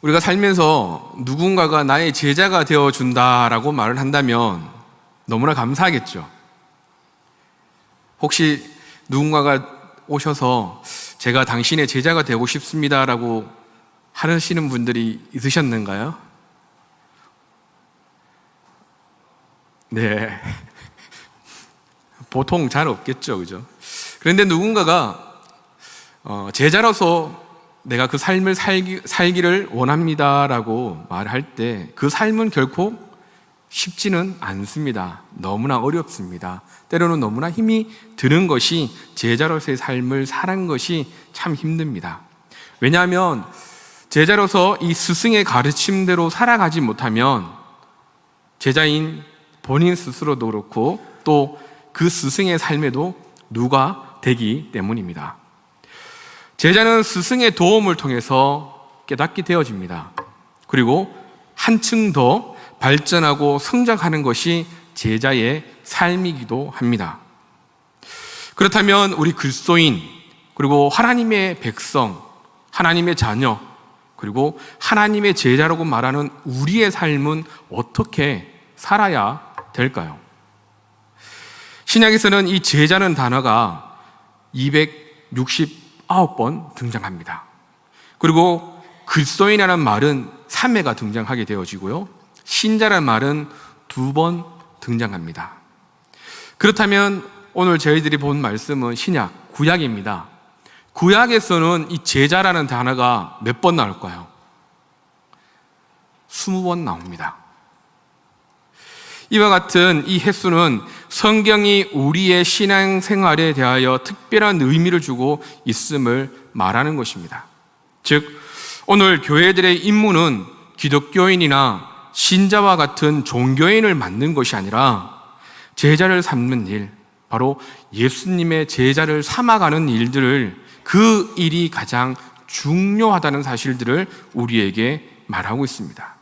우리가 살면서 누군가가 나의 제자가 되어준다라고 말을 한다면 너무나 감사하겠죠. 혹시 누군가가 오셔서 제가 당신의 제자가 되고 싶습니다라고 하시는 분들이 있으셨는가요? 네. 보통 잘 없겠죠, 그죠? 그런데 누군가가 제자로서 내가 그 삶을 살기를 원합니다라고 말할 때 그 삶은 결코 쉽지는 않습니다. 너무나 어렵습니다. 때로는 너무나 힘이 드는 것이 제자로서의 삶을 사는 것이 참 힘듭니다. 왜냐하면 제자로서 이 스승의 가르침대로 살아가지 못하면 제자인 본인 스스로도 그렇고 또 그 스승의 삶에도 누가 되기 때문입니다. 제자는 스승의 도움을 통해서 깨닫게 되어집니다. 그리고 한층 더 발전하고 성장하는 것이 제자의 삶이기도 합니다. 그렇다면 우리 그리스도인, 그리고 하나님의 백성, 하나님의 자녀, 그리고 하나님의 제자라고 말하는 우리의 삶은 어떻게 살아야 될까요? 신약에서는 이 제자는 단어가 269번 등장합니다. 그리고 그리스도인이라는 말은 3회가 등장하게 되어지고요. 신자라는 말은 2번 등장합니다. 그렇다면 오늘 저희들이 본 말씀은 신약, 구약입니다. 구약에서는 이 제자라는 단어가 몇 번 나올까요? 20번 나옵니다. 이와 같은 이 횟수는 성경이 우리의 신앙생활에 대하여 특별한 의미를 주고 있음을 말하는 것입니다. 즉, 오늘 교회들의 임무는 기독교인이나 신자와 같은 종교인을 만든 것이 아니라 제자를 삼는 일, 바로 예수님의 제자를 삼아가는 일들을, 그 일이 가장 중요하다는 사실들을 우리에게 말하고 있습니다.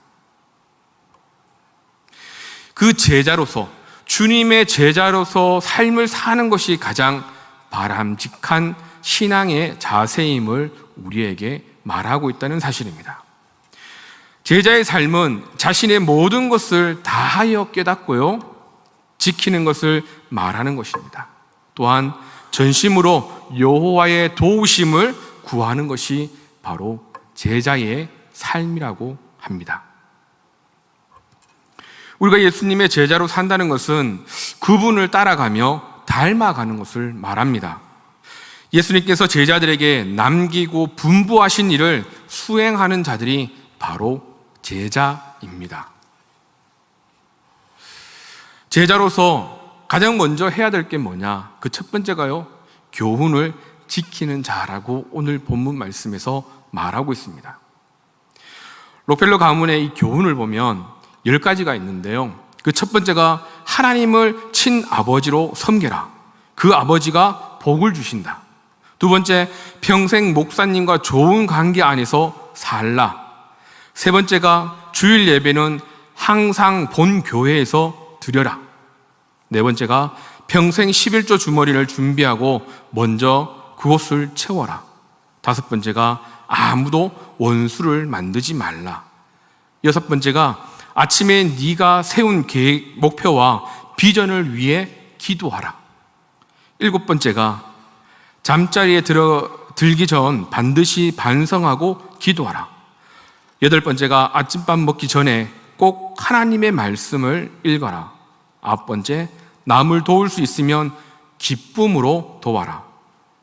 그 제자로서, 주님의 제자로서 삶을 사는 것이 가장 바람직한 신앙의 자세임을 우리에게 말하고 있다는 사실입니다. 제자의 삶은 자신의 모든 것을 다하여 깨닫고요, 지키는 것을 말하는 것입니다. 또한 전심으로 여호와의 도우심을 구하는 것이 바로 제자의 삶이라고 합니다. 우리가 예수님의 제자로 산다는 것은 그분을 따라가며 닮아가는 것을 말합니다. 예수님께서 제자들에게 남기고 분부하신 일을 수행하는 자들이 바로 제자입니다. 제자로서 가장 먼저 해야 될 게 뭐냐? 그 첫 번째가요, 교훈을 지키는 자라고 오늘 본문 말씀에서 말하고 있습니다. 록펠러 가문의 이 교훈을 보면 10가지가 있는데요. 그 첫 번째가 하나님을 친아버지로 섬겨라. 그 아버지가 복을 주신다. 두 번째, 평생 목사님과 좋은 관계 안에서 살라. 세 번째가 주일 예배는 항상 본 교회에서 드려라. 네 번째가 평생 11조 주머니를 준비하고 먼저 그것을 채워라. 다섯 번째가 아무도 원수를 만들지 말라. 여섯 번째가 아침에 네가 세운 계획, 목표와 비전을 위해 기도하라. 일곱 번째가 잠자리에 들기 전 반드시 반성하고 기도하라. 여덟 번째가 아침밥 먹기 전에 꼭 하나님의 말씀을 읽어라. 아홉 번째, 남을 도울 수 있으면 기쁨으로 도와라.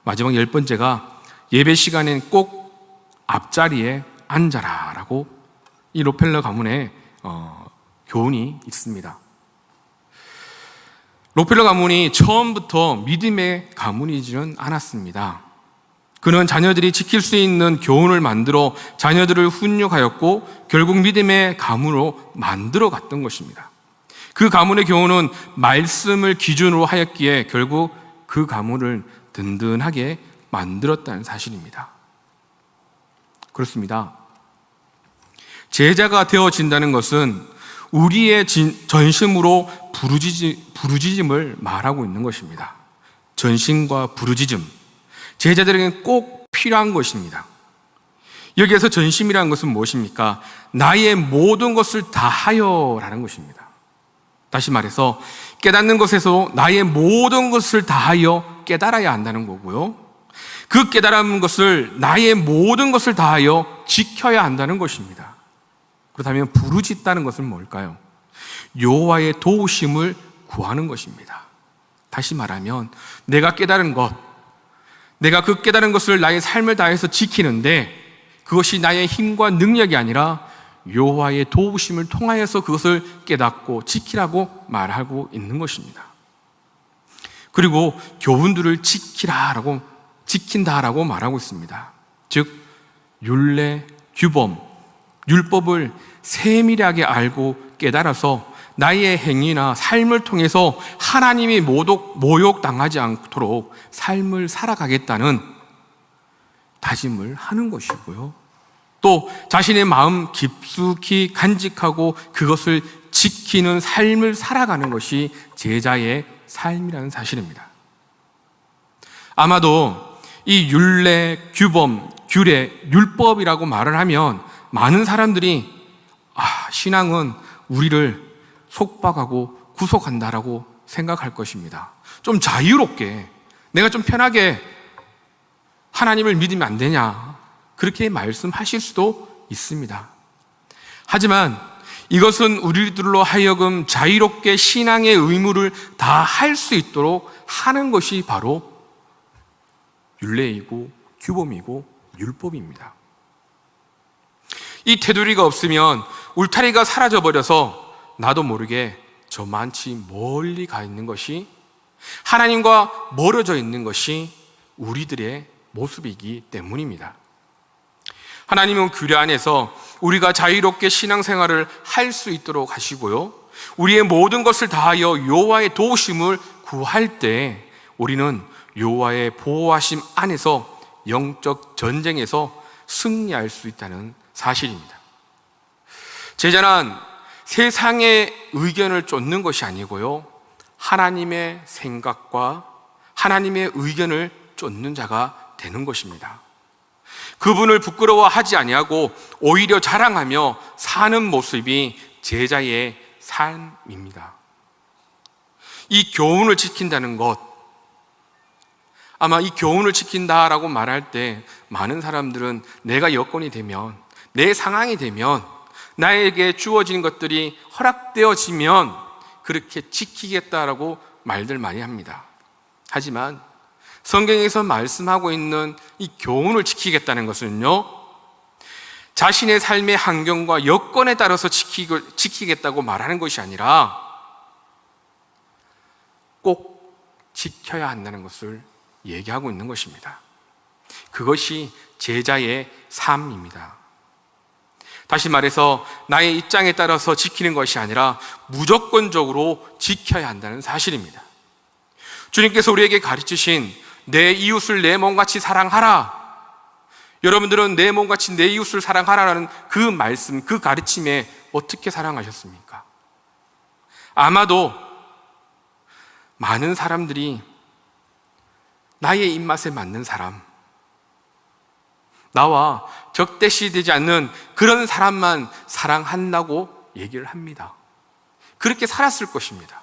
마지막 열 번째가 예배 시간엔 꼭 앞자리에 앉아라 라고 이 록펠러 가문의 교훈이 있습니다. 록펠러 가문이 처음부터 믿음의 가문이지는 않았습니다. 그는 자녀들이 지킬 수 있는 교훈을 만들어 자녀들을 훈육하였고 결국 믿음의 가문으로 만들어 갔던 것입니다. 그 가문의 교훈은 말씀을 기준으로 하였기에 결국 그 가문을 든든하게 만들었다는 사실입니다. 그렇습니다. 제자가 되어진다는 것은 우리의 전심으로 부르짖음을 말하고 있는 것입니다. 전심과 부르짖음, 제자들에게는 꼭 필요한 것입니다. 여기에서 전심이라는 것은 무엇입니까? 나의 모든 것을 다하여라는 것입니다. 다시 말해서 깨닫는 것에서 나의 모든 것을 다하여 깨달아야 한다는 거고요. 그 깨달은 것을 나의 모든 것을 다하여 지켜야 한다는 것입니다. 그렇다면 부르짖다는 것은 뭘까요? 여호와의 도우심을 구하는 것입니다. 다시 말하면 내가 깨달은 것, 내가 그 깨달은 것을 나의 삶을 다해서 지키는데 그것이 나의 힘과 능력이 아니라 여호와의 도우심을 통하여서 그것을 깨닫고 지키라고 말하고 있는 것입니다. 그리고 교훈들을 지킨다라고 말하고 있습니다. 즉 율례, 규범, 율법을 세밀하게 알고 깨달아서 나의 행위나 삶을 통해서 하나님이 모욕당하지 않도록 삶을 살아가겠다는 다짐을 하는 것이고요. 또 자신의 마음 깊숙이 간직하고 그것을 지키는 삶을 살아가는 것이 제자의 삶이라는 사실입니다. 아마도 이 율례, 규범, 규례, 율법이라고 말을 하면 많은 사람들이 신앙은 우리를 속박하고 구속한다라고 생각할 것입니다. 좀 자유롭게, 내가 좀 편하게 하나님을 믿으면 안 되냐, 그렇게 말씀하실 수도 있습니다. 하지만 이것은 우리들로 하여금 자유롭게 신앙의 의무를 다 할 수 있도록 하는 것이 바로 율례이고 규범이고 율법입니다. 이 테두리가 없으면 울타리가 사라져버려서 나도 모르게 저만치 멀리 가 있는 것이, 하나님과 멀어져 있는 것이 우리들의 모습이기 때문입니다. 하나님은 규례 안에서 우리가 자유롭게 신앙생활을 할 수 있도록 하시고요, 우리의 모든 것을 다하여 여호와의 도우심을 구할 때 우리는 여호와의 보호하심 안에서 영적 전쟁에서 승리할 수 있다는 사실입니다. 제자는 세상의 의견을 쫓는 것이 아니고요, 하나님의 생각과 하나님의 의견을 쫓는 자가 되는 것입니다. 그분을 부끄러워하지 아니하고 오히려 자랑하며 사는 모습이 제자의 삶입니다. 이 교훈을 지킨다는 것, 아마 이 교훈을 지킨다라고 말할 때 많은 사람들은 내가 여건이 되면, 내 상황이 되면, 나에게 주어진 것들이 허락되어지면 그렇게 지키겠다라고 말들 많이 합니다. 하지만 성경에서 말씀하고 있는 이 교훈을 지키겠다는 것은요, 자신의 삶의 환경과 여건에 따라서 지키겠다고 말하는 것이 아니라 꼭 지켜야 한다는 것을 얘기하고 있는 것입니다. 그것이 제자의 삶입니다. 다시 말해서 나의 입장에 따라서 지키는 것이 아니라 무조건적으로 지켜야 한다는 사실입니다. 주님께서 우리에게 가르치신 내 이웃을 내 몸같이 사랑하라, 여러분들은 내 몸같이 내 이웃을 사랑하라는 그 말씀, 그 가르침에 어떻게 사랑하셨습니까? 아마도 많은 사람들이 나의 입맛에 맞는 사람, 나와 적대시되지 않는 그런 사람만 사랑한다고 얘기를 합니다. 그렇게 살았을 것입니다.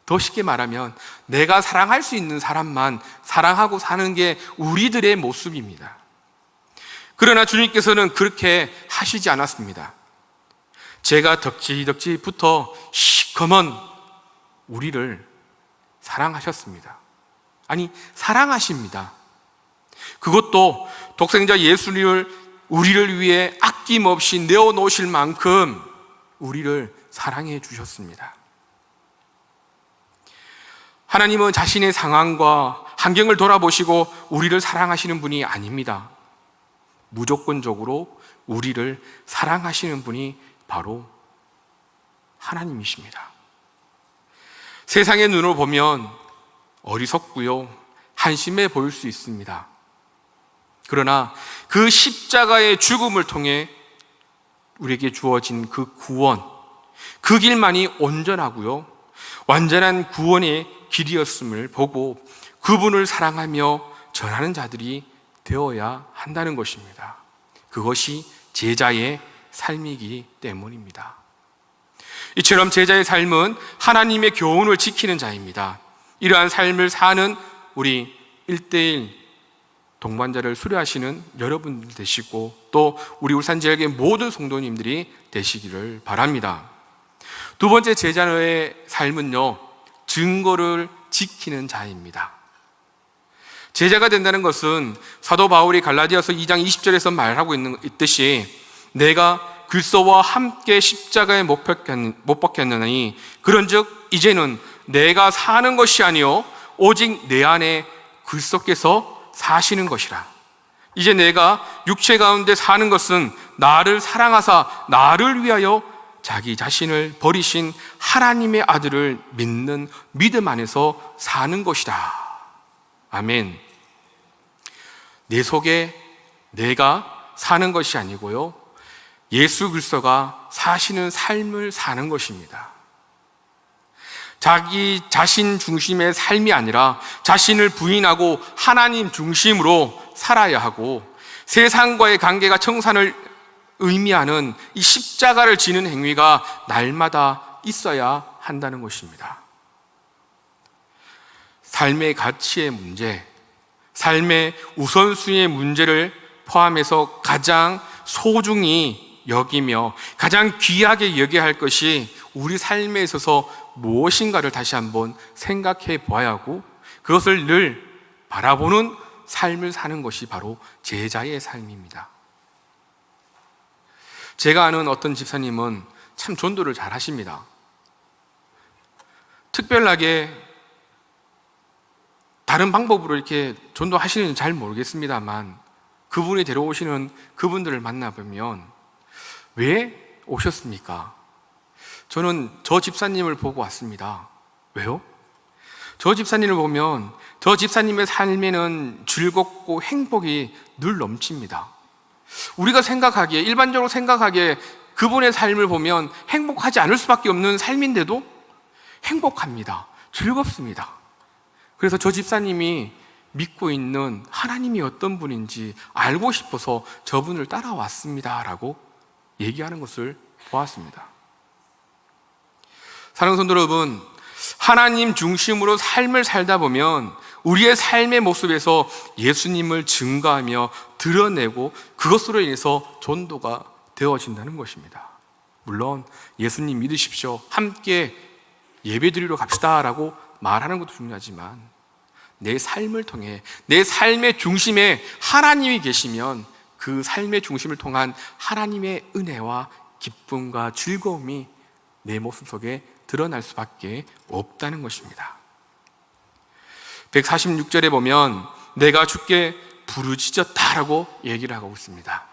더 쉽게 말하면 내가 사랑할 수 있는 사람만 사랑하고 사는 게 우리들의 모습입니다. 그러나 주님께서는 그렇게 하시지 않았습니다. 제가 덕지덕지부터 시커먼 우리를 사랑하셨습니다. 아니, 사랑하십니다. 그것도 독생자 예수를 우리를 위해 아낌없이 내어놓으실 만큼 우리를 사랑해 주셨습니다. 하나님은 자신의 상황과 환경을 돌아보시고 우리를 사랑하시는 분이 아닙니다. 무조건적으로 우리를 사랑하시는 분이 바로 하나님이십니다. 세상의 눈으로 보면 어리석고요, 한심해 보일 수 있습니다. 그러나 그 십자가의 죽음을 통해 우리에게 주어진 그 구원, 그 길만이 온전하고요, 완전한 구원의 길이었음을 보고 그분을 사랑하며 전하는 자들이 되어야 한다는 것입니다. 그것이 제자의 삶이기 때문입니다. 이처럼 제자의 삶은 하나님의 교훈을 지키는 자입니다. 이러한 삶을 사는 우리 1:1 동반자를 수료하시는 여러분 되시고 또 우리 울산지역의 모든 성도님들이 되시기를 바랍니다. 두 번째 제자의 삶은요, 증거를 지키는 자입니다. 제자가 된다는 것은 사도 바울이 갈라디아서 2장 20절에서 말하고 있듯이 내가 그리스도와 함께 십자가에 못 박혔느니 그런즉 이제는 내가 사는 것이 아니요 오직 내 안에 그리스도께서 사시는 것이라. 이제 내가 육체 가운데 사는 것은 나를 사랑하사 나를 위하여 자기 자신을 버리신 하나님의 아들을 믿는 믿음 안에서 사는 것이다. 아멘. 내 속에 내가 사는 것이 아니고요, 예수 그리스도가 사시는 삶을 사는 것입니다. 자기 자신 중심의 삶이 아니라 자신을 부인하고 하나님 중심으로 살아야 하고, 세상과의 관계가 청산을 의미하는 이 십자가를 지는 행위가 날마다 있어야 한다는 것입니다. 삶의 가치의 문제, 삶의 우선순위의 문제를 포함해서 가장 소중히 여기며 가장 귀하게 여겨야 할 것이 우리 삶에 있어서 무엇인가를 다시 한번 생각해 보아야 하고, 그것을 늘 바라보는 삶을 사는 것이 바로 제자의 삶입니다. 제가 아는 어떤 집사님은 참 전도를 잘 하십니다. 특별하게 다른 방법으로 이렇게 전도하시는지 잘 모르겠습니다만, 그분이 데려오시는 그분들을 만나보면 왜 오셨습니까? 저는 저 집사님을 보고 왔습니다. 왜요? 저 집사님을 보면 저 집사님의 삶에는 즐겁고 행복이 늘 넘칩니다. 우리가 생각하기에, 일반적으로 생각하기에 그분의 삶을 보면 행복하지 않을 수밖에 없는 삶인데도 행복합니다. 즐겁습니다. 그래서 저 집사님이 믿고 있는 하나님이 어떤 분인지 알고 싶어서 저분을 따라왔습니다 라고 얘기하는 것을 보았습니다. 사랑하는 성도 여러분, 하나님 중심으로 삶을 살다 보면 우리의 삶의 모습에서 예수님을 증거하며 드러내고 그것으로 인해서 전도가 되어진다는 것입니다. 물론 예수님 믿으십시오, 함께 예배드리러 갑시다 라고 말하는 것도 중요하지만, 내 삶을 통해 내 삶의 중심에 하나님이 계시면 그 삶의 중심을 통한 하나님의 은혜와 기쁨과 즐거움이 내 모습 속에 드러날 수밖에 없다는 것입니다. 146절에 보면 내가 주께 부르짖었다라고 얘기를 하고 있습니다.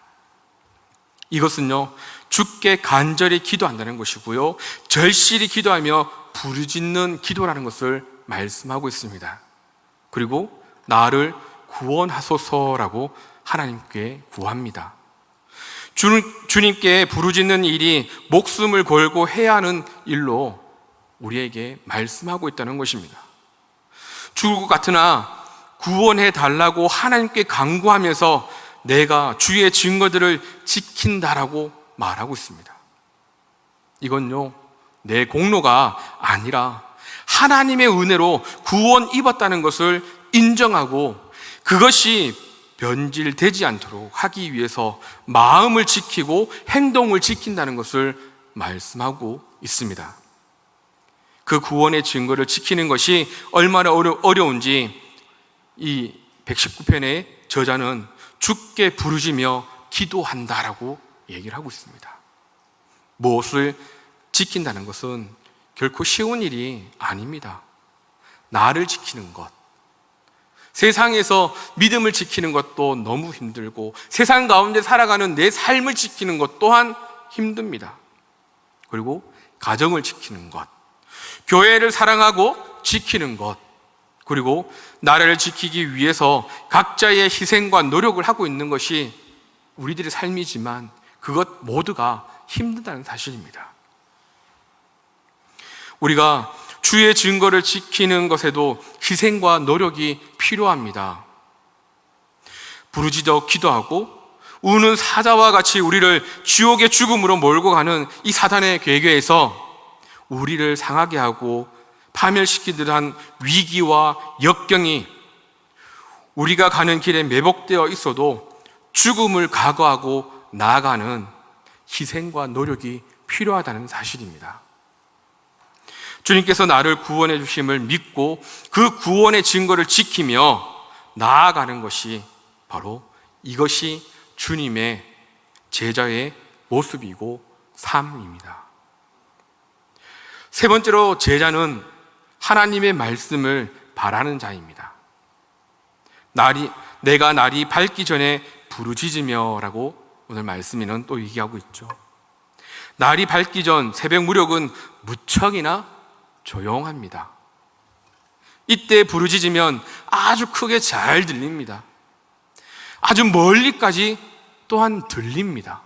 이것은요, 주께 간절히 기도한다는 것이고요, 절실히 기도하며 부르짖는 기도라는 것을 말씀하고 있습니다. 그리고 나를 구원하소서라고 하나님께 구합니다. 주님께 부르짖는 일이 목숨을 걸고 해야 하는 일로 우리에게 말씀하고 있다는 것입니다. 죽을 것 같으나 구원해 달라고 하나님께 간구하면서 내가 주의 증거들을 지킨다라고 말하고 있습니다. 이건요, 내 공로가 아니라 하나님의 은혜로 구원 입었다는 것을 인정하고 그것이 변질되지 않도록 하기 위해서 마음을 지키고 행동을 지킨다는 것을 말씀하고 있습니다. 그 구원의 증거를 지키는 것이 얼마나 어려운지 이 119편의 저자는 주께 부르짖으며 기도한다라고 얘기를 하고 있습니다. 무엇을 지킨다는 것은 결코 쉬운 일이 아닙니다. 나를 지키는 것, 세상에서 믿음을 지키는 것도 너무 힘들고 세상 가운데 살아가는 내 삶을 지키는 것 또한 힘듭니다. 그리고 가정을 지키는 것, 교회를 사랑하고 지키는 것, 그리고 나라를 지키기 위해서 각자의 희생과 노력을 하고 있는 것이 우리들의 삶이지만 그것 모두가 힘들다는 사실입니다. 우리가 주의 증거를 지키는 것에도 희생과 노력이 필요합니다. 부르짖어 기도하고 우는 사자와 같이 우리를 지옥의 죽음으로 몰고 가는 이 사단의 괴계에서 우리를 상하게 하고 파멸시키듯 한 위기와 역경이 우리가 가는 길에 매복되어 있어도 죽음을 각오하고 나아가는 희생과 노력이 필요하다는 사실입니다. 주님께서 나를 구원해 주심을 믿고 그 구원의 증거를 지키며 나아가는 것이 바로 이것이 주님의 제자의 모습이고 삶입니다. 세 번째로 제자는 하나님의 말씀을 바라는 자입니다. 내가 날이 밝기 전에 부르짖으며 라고 오늘 말씀에는 또 얘기하고 있죠. 날이 밝기 전 새벽 무렵은 무척이나 조용합니다. 이때 부르짖으면 아주 크게 잘 들립니다. 아주 멀리까지 또한 들립니다.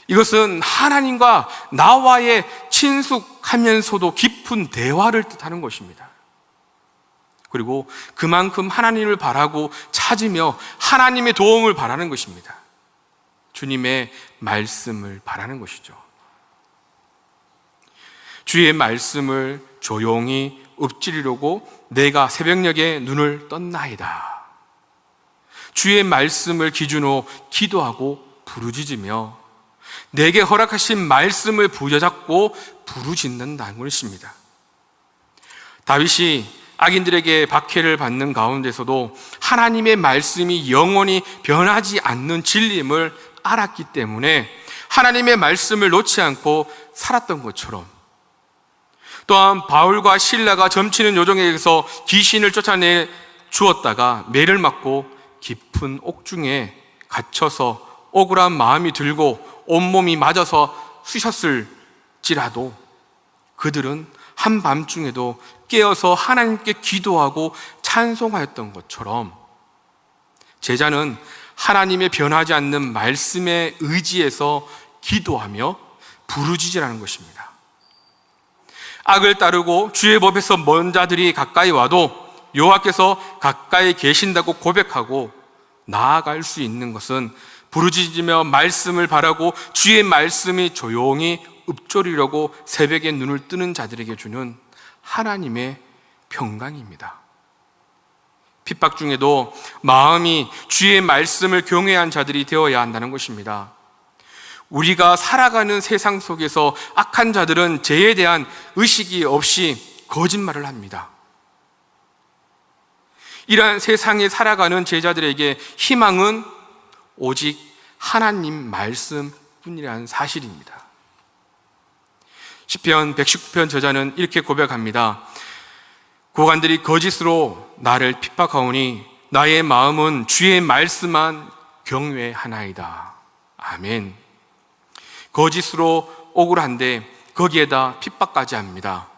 이것은 하나님과 나와의 친숙하면서도 깊은 대화를 뜻하는 것입니다. 그리고 그만큼 하나님을 바라고 찾으며 하나님의 도움을 바라는 것입니다. 주님의 말씀을 바라는 것이죠. 주의 말씀을 조용히 읊조리려고 내가 새벽녘에 눈을 떴나이다. 주의 말씀을 기준으로 기도하고 부르짖으며 내게 허락하신 말씀을 부여잡고 부르짖는다는 것입니다. 다윗이 악인들에게 박해를 받는 가운데서도 하나님의 말씀이 영원히 변하지 않는 진리임을 알았기 때문에 하나님의 말씀을 놓지 않고 살았던 것처럼, 또한 바울과 실라가 점치는 요정에게서 귀신을 쫓아내 주었다가 매를 맞고 깊은 옥중에 갇혀서 억울한 마음이 들고 온몸이 맞아서 쑤셨을지라도 그들은 한밤중에도 깨어서 하나님께 기도하고 찬송하였던 것처럼 제자는 하나님의 변하지 않는 말씀에 의지해서 기도하며 부르짖으라는 것입니다. 악을 따르고 주의 법에서 먼 자들이 가까이 와도 여호와께서 가까이 계신다고 고백하고 나아갈 수 있는 것은 부르짖으며 말씀을 바라고 주의 말씀이 조용히 읊조리려고 새벽에 눈을 뜨는 자들에게 주는 하나님의 평강입니다. 핍박 중에도 마음이 주의 말씀을 경외한 자들이 되어야 한다는 것입니다. 우리가 살아가는 세상 속에서 악한 자들은 죄에 대한 의식이 없이 거짓말을 합니다. 이러한 세상에 살아가는 제자들에게 희망은 오직 하나님 말씀뿐이라는 사실입니다. 시편 119편 저자는 이렇게 고백합니다. 고관들이 거짓으로 나를 핍박하오니 나의 마음은 주의 말씀만 경외하나이다. 아멘. 거짓으로 억울한데 거기에다 핍박까지 합니다.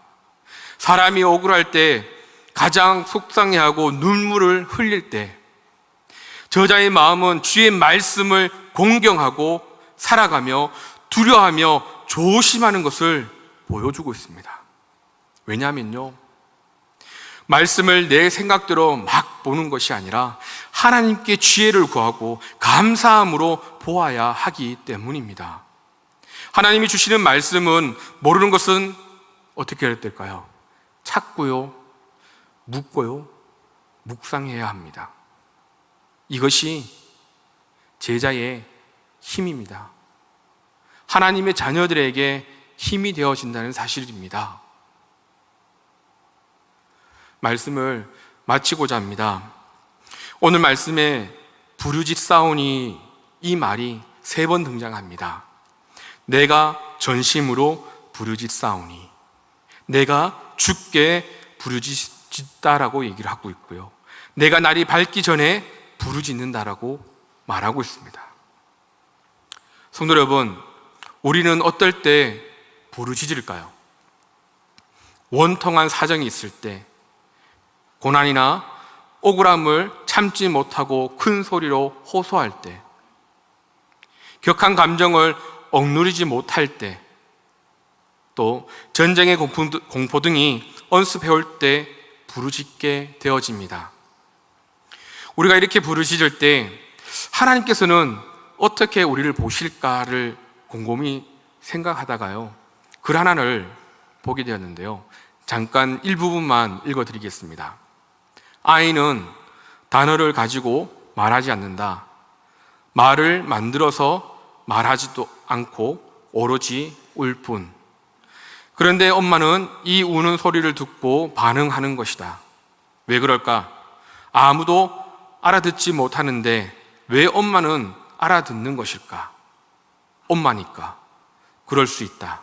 사람이 억울할 때 가장 속상해하고 눈물을 흘릴 때 저자의 마음은 주의 말씀을 공경하고 살아가며 두려워하며 조심하는 것을 보여주고 있습니다. 왜냐하면요, 말씀을 내 생각대로 막 보는 것이 아니라 하나님께 지혜를 구하고 감사함으로 보아야 하기 때문입니다. 하나님이 주시는 말씀은 모르는 것은 어떻게 해야 될까요? 찾고요, 묻고요, 묵상해야 합니다. 이것이 제자의 힘입니다. 하나님의 자녀들에게 힘이 되어진다는 사실입니다. 말씀을 마치고자 합니다. 오늘 말씀에 부르짖사오니 이 말이 3번 등장합니다. 내가 전심으로 부르짖사오니, 내가 주께 부르짖다라고 얘기를 하고 있고요, 내가 날이 밝기 전에 부르짖는다라고 말하고 있습니다. 성도 여러분, 우리는 어떨 때 부르짖을까요? 원통한 사정이 있을 때, 고난이나 억울함을 참지 못하고 큰 소리로 호소할 때, 격한 감정을 억누르지 못할 때, 또 전쟁의 공포 등이 언습해올 때 부르짖게 되어집니다. 우리가 이렇게 부르짖을 때 하나님께서는 어떻게 우리를 보실까를 곰곰이 생각하다가요, 글 하나를 보게 되었는데요. 잠깐 일부분만 읽어드리겠습니다. 아이는 단어를 가지고 말하지 않는다. 말을 만들어서 말하지도 않고 오로지 울 뿐. 그런데 엄마는 이 우는 소리를 듣고 반응하는 것이다. 왜 그럴까? 아무도 알아듣지 못하는데 왜 엄마는 알아듣는 것일까? 엄마니까 그럴 수 있다.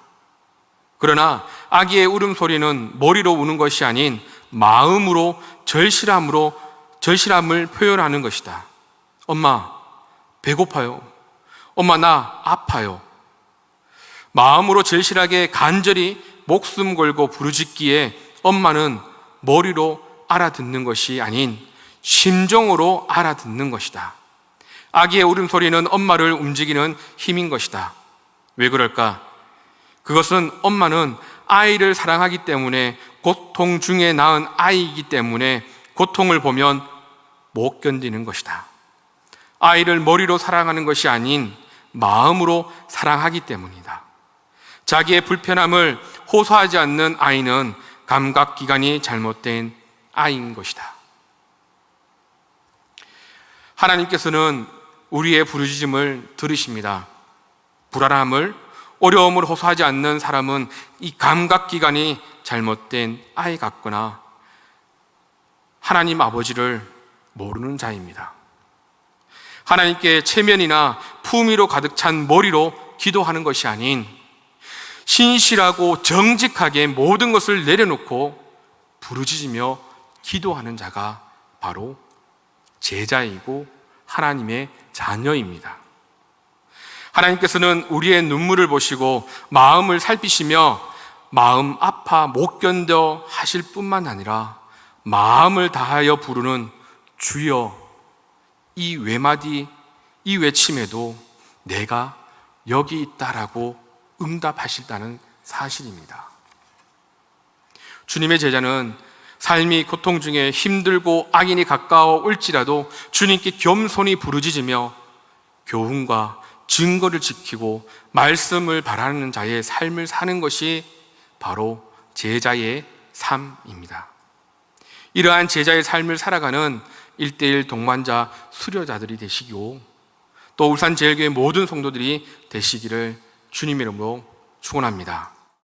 그러나 아기의 울음소리는 머리로 우는 것이 아닌 마음으로 절실함을 표현하는 것이다. 엄마, 배고파요. 엄마, 나 아파요. 마음으로 절실하게 간절히 목숨 걸고 부르짖기에 엄마는 머리로 알아듣는 것이 아닌 심정으로 알아듣는 것이다. 아기의 울음소리는 엄마를 움직이는 힘인 것이다. 왜 그럴까? 그것은 엄마는 아이를 사랑하기 때문에, 고통 중에 낳은 아이이기 때문에 고통을 보면 못 견디는 것이다. 아이를 머리로 사랑하는 것이 아닌 마음으로 사랑하기 때문이다. 자기의 불편함을 호소하지 않는 아이는 감각기관이 잘못된 아이인 것이다. 하나님께서는 우리의 부르짖음을 들으십니다. 불안함을, 어려움을 호소하지 않는 사람은 이 감각기관이 잘못된 아이 같거나 하나님 아버지를 모르는 자입니다. 하나님께 체면이나 품위로 가득 찬 머리로 기도하는 것이 아닌 신실하고 정직하게 모든 것을 내려놓고 부르짖으며 기도하는 자가 바로 제자이고 하나님의 자녀입니다. 하나님께서는 우리의 눈물을 보시고 마음을 살피시며 마음 아파 못 견뎌 하실 뿐만 아니라 마음을 다하여 부르는 주여, 이 외마디, 이 외침에도 내가 여기 있다라고 응답하실다는 사실입니다. 주님의 제자는 삶이 고통 중에 힘들고 악인이 가까워 올지라도 주님께 겸손히 부르짖으며 교훈과 증거를 지키고 말씀을 바라는 자의 삶을 사는 것이 바로 제자의 삶입니다. 이러한 제자의 삶을 살아가는 1:1 동반자 수료자들이 되시고 또 울산제일교회 모든 성도들이 되시기를 주님의 이름으로 축원합니다.